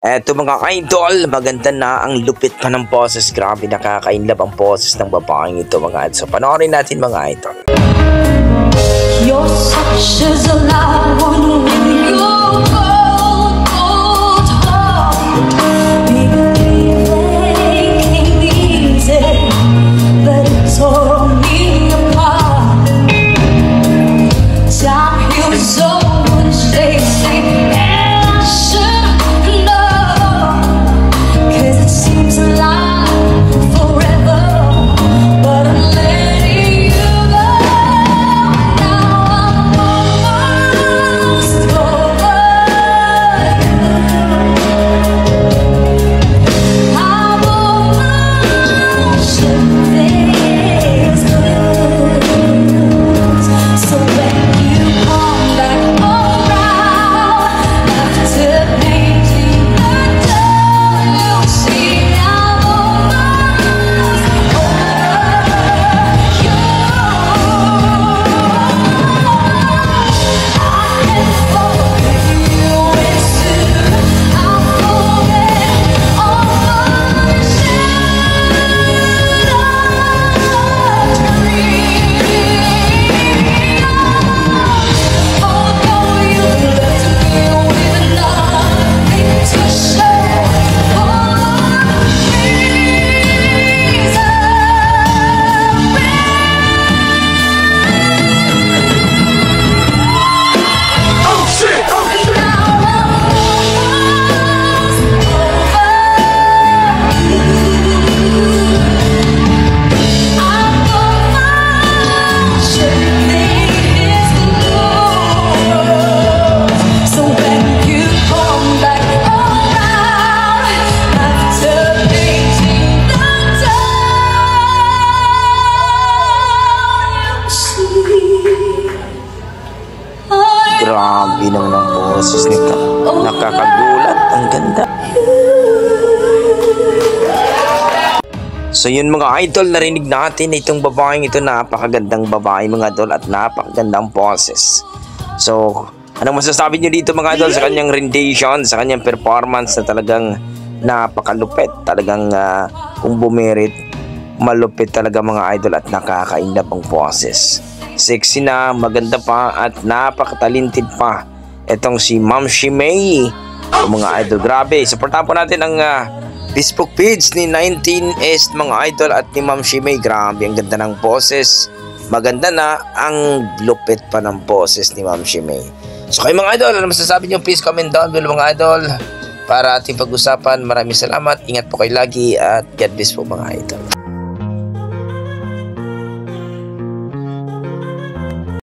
Eto mga idol, maganda na ang lupit pa ng boses. Grabe, nakakainlab ang boses ng babaeng ito mga idol. So panoorin natin mga idol. Your touch is a loud one when you go cold, cold heart. Believing came easy, but it tore me apart. Time heals so much, they say, and I should know, 'cause it seems like forever, but I'm letting you go. Grabe naman ang boses nito. Nakakagulat. Ang ganda. So yun mga idol, narinig natin itong babaeng ito. Napakagandang babae mga idol at napakagandang boses. So anong masasabi nyo dito mga idol sa kanyang rendition, sa kanyang performance na talagang napakalupit. Talagang kung bumerit, malupit talaga mga idol at nakakainlab ang boses. Sexy na, maganda pa at napakatalented pa itong si Ma'am Shimei. So, mga idol, grabe, supportahan po natin ang Facebook page ni 19est mga idol at ni Ma'am Shimei. Grabe, ang ganda ng boses. Maganda na ang lupit pa ng boses ni Ma'am Shimei. So kayo mga idol, ano masasabi nyo? Please comment down below mga idol para ating pag-usapan. Maraming salamat, ingat po kayo lagi at God bless po mga idol.